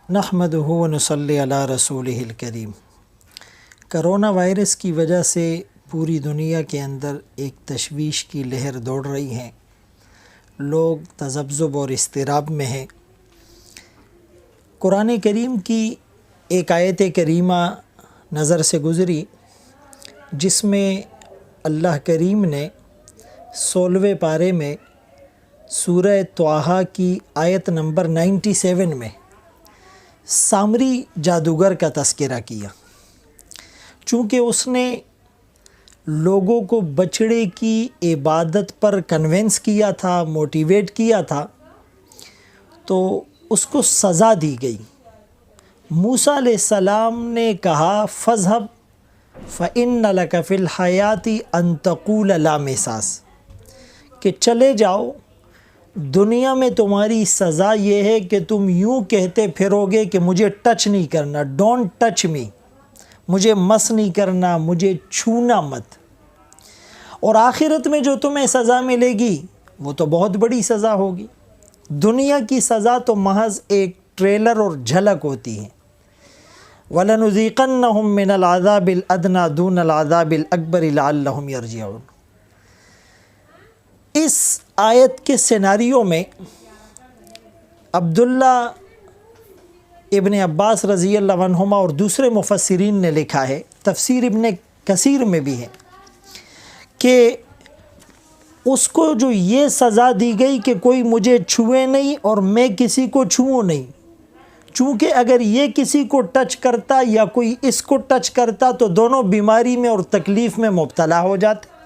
نحمدہ و نصلی علی رسولہ الکریم۔ کرونا وائرس کی وجہ سے پوری دنیا کے اندر ایک تشویش کی لہر دوڑ رہی ہے، لوگ تذبذب اور اضطراب میں ہیں۔ قرآن کریم کی ایک آیت کریمہ نظر سے گزری جس میں اللہ کریم نے 16ویں پارے میں سورہ طٰہٰ کی آیت نمبر 97 میں سامری جادوگر کا تذکرہ کیا، چونکہ اس نے لوگوں کو بچڑے کی عبادت پر کنونس کیا تھا، موٹیویٹ کیا تھا، تو اس کو سزا دی گئی۔ موسیٰ علیہ السلام نے کہا فَاذْهَبْ فَإِنَّ لَكَ فِي الْحَيَاةِ أَن تَقُولَ لَا مِسَاسَ، کہ چلے جاؤ، دنیا میں تمہاری سزا یہ ہے کہ تم یوں کہتے پھرو گے کہ مجھے ٹچ نہیں کرنا، ڈونٹ ٹچ می، مجھے مس نہیں کرنا، مجھے چھونا مت۔ اور آخرت میں جو تمہیں سزا ملے گی وہ تو بہت بڑی سزا ہوگی۔ دنیا کی سزا تو محض ایک ٹریلر اور جھلک ہوتی ہے۔ وَلَنُذِيقَنَّهُم مِّنَ الْعَذَابِ الْأَدْنَىٰ دُونَ الْعَذَابِ الْأَكْبَرِ لَعَلَّهُمْ يَرْجِعُونَ۔ اس آیت کے سیناریو میں عبداللہ ابن عباس رضی اللہ عنہما اور دوسرے مفسرین نے لکھا ہے، تفسیر ابن کثیر میں بھی ہے، کہ اس کو جو یہ سزا دی گئی کہ کوئی مجھے چھوئے نہیں اور میں کسی کو چھوؤں نہیں، چونکہ اگر یہ کسی کو ٹچ کرتا یا کوئی اس کو ٹچ کرتا تو دونوں بیماری میں اور تکلیف میں مبتلا ہو جاتے۔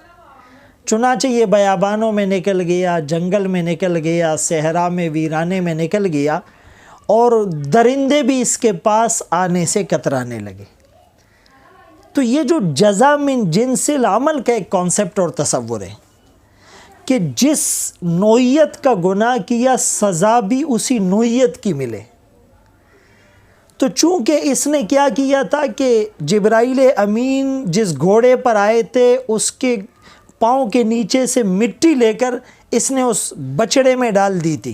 چنانچہ یہ بیابانوں میں نکل گیا، جنگل میں نکل گیا، صحرا میں، ویرانے میں نکل گیا، اور درندے بھی اس کے پاس آنے سے کترانے لگے۔ تو یہ جو جزا من جنس العمل کا ایک کانسیپٹ اور تصور ہے کہ جس نوعیت کا گناہ کیا سزا بھی اسی نوعیت کی ملے۔ تو چونکہ اس نے کیا کیا تھا کہ جبرائیل امین جس گھوڑے پر آئے تھے اس کے پاؤں کے نیچے سے مٹی لے کر اس نے اس بچڑے میں ڈال دی تھی،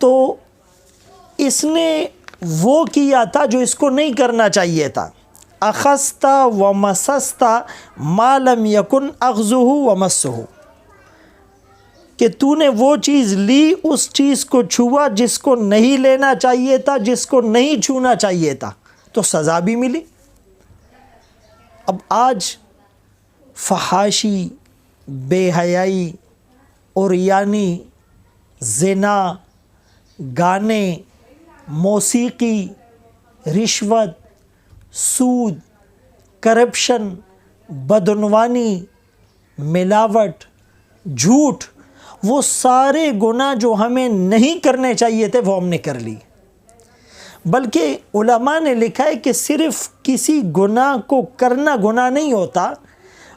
تو اس نے وہ کیا تھا جو اس کو نہیں کرنا چاہیے تھا۔ اخذت ومسست ما لم یکن اخذہ ومسہ، کہ تو نے وہ چیز لی، اس چیز کو چھوا جس کو نہیں لینا چاہیے تھا، جس کو نہیں چھونا چاہیے تھا، تو سزا بھی ملی۔ اب آج فحاشی، بے حیائی، عریانی، زنا، گانے، موسیقی، رشوت، سود، کرپشن، بدعنوانی، ملاوٹ، جھوٹ، وہ سارے گناہ جو ہمیں نہیں کرنے چاہیے تھے وہ ہم نے کر لی۔ بلکہ علماء نے لکھا ہے کہ صرف کسی گناہ کو کرنا گناہ نہیں ہوتا،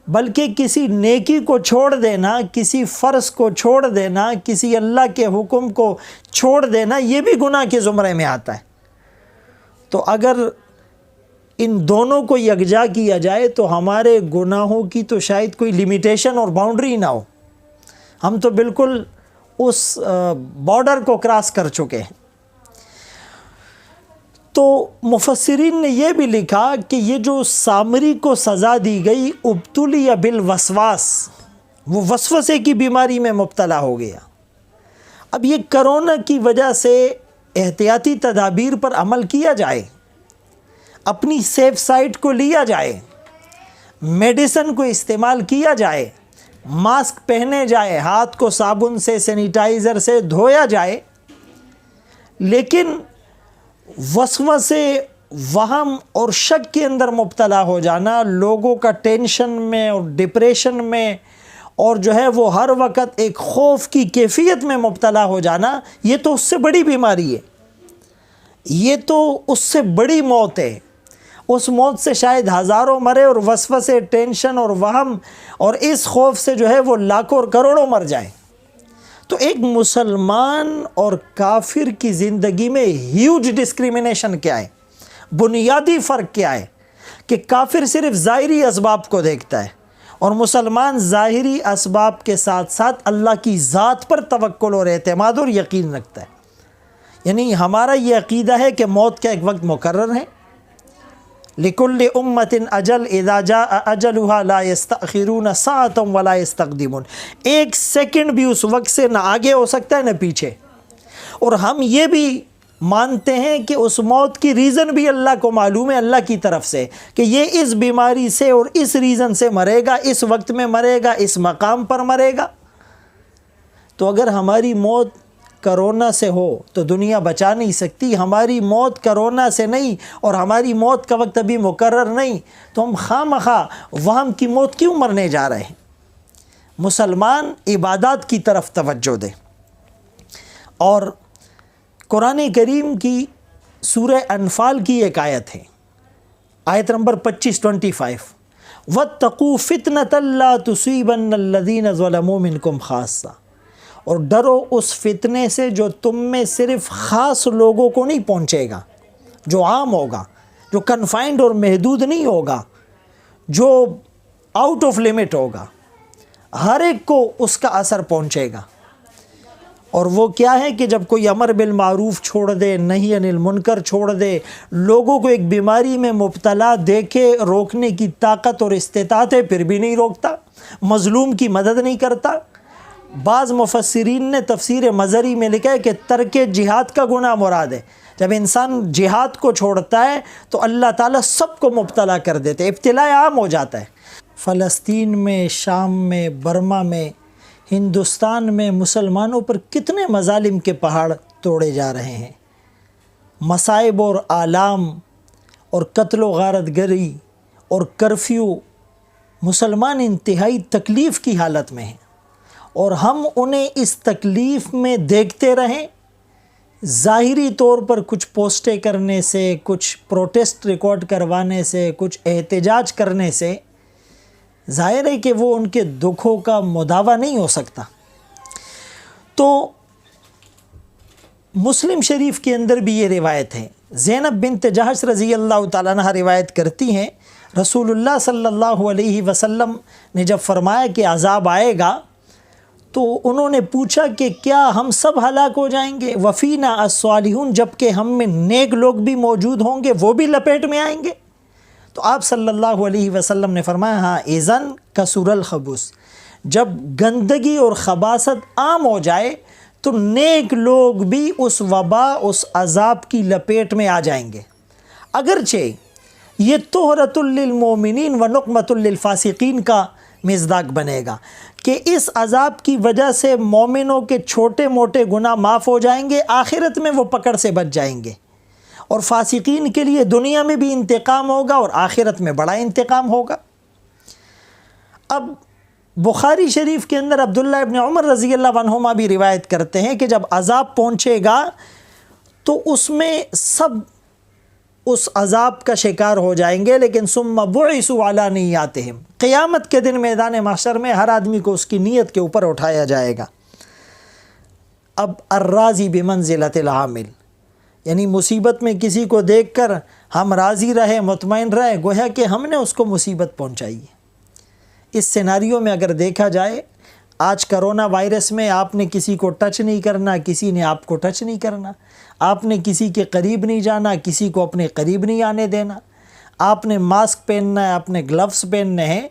بلکہ کسی نیکی کو چھوڑ دینا، کسی فرض کو چھوڑ دینا، کسی اللہ کے حکم کو چھوڑ دینا، یہ بھی گناہ کے زمرے میں آتا ہے۔ تو اگر ان دونوں کو یکجا کیا جائے تو ہمارے گناہوں کی تو شاید کوئی لیمیٹیشن اور باؤنڈری نہ ہو، ہم تو بالکل اس بارڈر کو کراس کر چکے ہیں۔ تو مفسرین نے یہ بھی لکھا کہ یہ جو سامری کو سزا دی گئی، ابتلی بالوسواس، وہ وسوسے کی بیماری میں مبتلا ہو گیا۔ اب یہ کرونا کی وجہ سے احتیاطی تدابیر پر عمل کیا جائے، اپنی سیف سائٹ کو لیا جائے، میڈیسن کو استعمال کیا جائے، ماسک پہنے جائے، ہاتھ کو صابن سے، سینیٹائزر سے دھویا جائے، لیکن وسوسے، وہم اور شک کے اندر مبتلا ہو جانا، لوگوں کا ٹینشن میں اور ڈپریشن میں، اور جو ہے وہ ہر وقت ایک خوف کی کیفیت میں مبتلا ہو جانا، یہ تو اس سے بڑی بیماری ہے، یہ تو اس سے بڑی موت ہے۔ اس موت سے شاید ہزاروں مرے، اور وسوسے، ٹینشن اور وہم اور اس خوف سے جو ہے وہ لاکھوں اور کروڑوں مر جائیں۔ تو ایک مسلمان اور کافر کی زندگی میں ہیوج ڈسکریمنیشن کیا ہے، بنیادی فرق کیا ہے کہ کافر صرف ظاہری اسباب کو دیکھتا ہے، اور مسلمان ظاہری اسباب کے ساتھ ساتھ اللہ کی ذات پر توکل اور اعتماد اور یقین رکھتا ہے۔ یعنی ہمارا یہ عقیدہ ہے کہ موت کا ایک وقت مقرر ہے. لِكُلِّ أُمَّةٍ أَجَلٌ إِذَا جَاءَ أَجَلُهَا لَا يَسْتَأْخِرُونَ سَاعَةً وَلَا يَسْتَقْدِمُونَ. ایک سیکنڈ بھی اس وقت سے نہ آگے ہو سکتا ہے نہ پیچھے. اور ہم یہ بھی مانتے ہیں کہ اس موت کی ریزن بھی اللہ کو معلوم ہے، اللہ کی طرف سے، کہ یہ اس بیماری سے اور اس ریزن سے مرے گا، اس وقت میں مرے گا، اس مقام پر مرے گا. تو اگر ہماری موت کرونا سے ہو تو دنیا بچا نہیں سکتی. ہماری موت کرونا سے نہیں اور ہماری موت کا وقت ابھی مقرر نہیں، تو ہم خواہ وہم کی موت کیوں مرنے جا رہے ہیں؟ مسلمان عبادات کی طرف توجہ دے. اور قرآن کریم کی سورہ انفال کی ایک آیت ہے، آیت نمبر 25 وَاتَّقُوا فِتْنَةً لَا تُصِيبَنَّ الَّذِينَ ظَلَمُوا مِنْكُمْ خَاصَّةً. اور ڈرو اس فتنے سے جو تم میں صرف خاص لوگوں کو نہیں پہنچے گا، جو عام ہوگا، جو کنفائنڈ اور محدود نہیں ہوگا، جو آؤٹ آف لمٹ ہوگا، ہر ایک کو اس کا اثر پہنچے گا. اور وہ کیا ہے کہ جب کوئی امر بالمعروف چھوڑ دے، نہی عن المنکر چھوڑ دے، لوگوں کو ایک بیماری میں مبتلا دیکھے روکنے کی طاقت اور استطاعت ہے پھر بھی نہیں روکتا، مظلوم کی مدد نہیں کرتا. بعض مفسرین نے تفسیر مظہری میں لکھا ہے کہ ترک جہاد کا گناہ مراد ہے. جب انسان جہاد کو چھوڑتا ہے تو اللہ تعالیٰ سب کو مبتلا کر دیتے، ابتلاء عام ہو جاتا ہے. فلسطین میں، شام میں، برما میں، ہندوستان میں مسلمانوں پر کتنے مظالم کے پہاڑ توڑے جا رہے ہیں. مصائب اور آلام اور قتل و غارت گری اور کرفیو، مسلمان انتہائی تکلیف کی حالت میں ہیں، اور ہم انہیں اس تکلیف میں دیکھتے رہیں. ظاہری طور پر کچھ پوسٹیں کرنے سے، کچھ پروٹیسٹ ریکارڈ کروانے سے، کچھ احتجاج کرنے سے ظاہر ہے کہ وہ ان کے دکھوں کا مداوع نہیں ہو سکتا. تو مسلم شریف کے اندر بھی یہ روایت ہے. زینب بنت جحش رضی اللہ تعالیٰ عنہ روایت کرتی ہیں، رسول اللہ صلی اللہ علیہ وسلم نے جب فرمایا کہ عذاب آئے گا تو انہوں نے پوچھا کہ کیا ہم سب ہلاک ہو جائیں گے؟ وفینا الصالحون، جب کہ ہم میں نیک لوگ بھی موجود ہوں گے، وہ بھی لپیٹ میں آئیں گے؟ تو آپ صلی اللہ علیہ وسلم نے فرمایا ہاں اذن کثر الخبث، جب گندگی اور خباثت عام ہو جائے تو نیک لوگ بھی اس وبا، اس عذاب کی لپیٹ میں آ جائیں گے. اگرچہ یہ طہرۃ للمؤمنین و نقمۃ للفاسقین کا مصداق بنے گا کہ اس عذاب کی وجہ سے مومنوں کے چھوٹے موٹے گناہ معاف ہو جائیں گے، آخرت میں وہ پکڑ سے بچ جائیں گے، اور فاسقین کے لیے دنیا میں بھی انتقام ہوگا اور آخرت میں بڑا انتقام ہوگا. اب بخاری شریف کے اندر عبداللہ ابن عمر رضی اللہ عنہما بھی روایت کرتے ہیں کہ جب عذاب پہنچے گا تو اس میں سب اس عذاب کا شکار ہو جائیں گے، لیکن ثم بعثوا علی نیاتہم، قیامت کے دن میدان محشر میں ہر آدمی کو اس کی نیت کے اوپر اٹھایا جائے گا. اب الراضی بمنزلۃ العامل، یعنی مصیبت میں کسی کو دیکھ کر ہم راضی رہے، مطمئن رہے، گویا کہ ہم نے اس کو مصیبت پہنچائی ہے. اس سیناریو میں اگر دیکھا جائے، آج کرونا وائرس میں آپ نے کسی کو ٹچ نہیں کرنا، کسی نے آپ کو ٹچ نہیں کرنا، آپ نے کسی کے قریب نہیں جانا، کسی کو اپنے قریب نہیں آنے دینا، آپ نے ماسک پہننا ہے، آپ نے گلوز پہننے ہیں.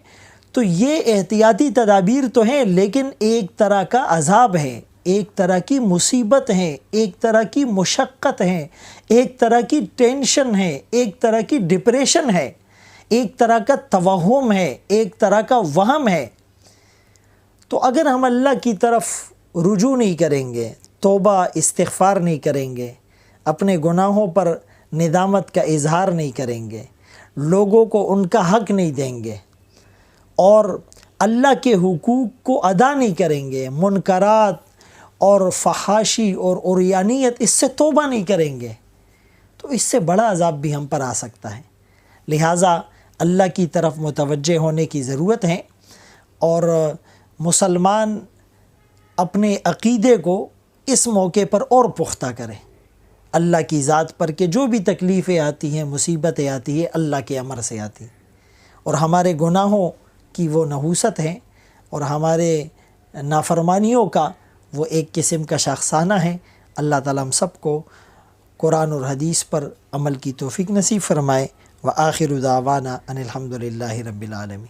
تو یہ احتیاطی تدابیر تو ہیں، لیکن ایک طرح کا عذاب ہے، ایک طرح کی مصیبت ہے، ایک طرح کی مشقت ہے، ایک طرح کی ٹینشن ہے، ایک طرح کی ڈپریشن ہے، ایک طرح کا توہم ہے، ایک طرح کا وہم ہے. تو اگر ہم اللہ کی طرف رجوع نہیں کریں گے، توبہ استغفار نہیں کریں گے، اپنے گناہوں پر ندامت کا اظہار نہیں کریں گے، لوگوں کو ان کا حق نہیں دیں گے، اور اللہ کے حقوق کو ادا نہیں کریں گے، منکرات اور فحاشی اور عریانیت اس سے توبہ نہیں کریں گے، تو اس سے بڑا عذاب بھی ہم پر آ سکتا ہے. لہٰذا اللہ کی طرف متوجہ ہونے کی ضرورت ہے، اور مسلمان اپنے عقیدے کو اس موقع پر اور پختہ کرے اللہ کی ذات پر، کہ جو بھی تکلیفیں آتی ہیں، مصیبتیں آتی ہیں، اللہ کے امر سے آتی ہیں، اور ہمارے گناہوں کی وہ نحوست ہیں اور ہمارے نافرمانیوں کا وہ ایک قسم کا شاخسانہ ہے. اللہ تعالیٰ ہم سب کو قرآن اور حدیث پر عمل کی توفیق نصیب فرمائے۔ وآخر دعوانا ان الحمد للہ رب العالمین۔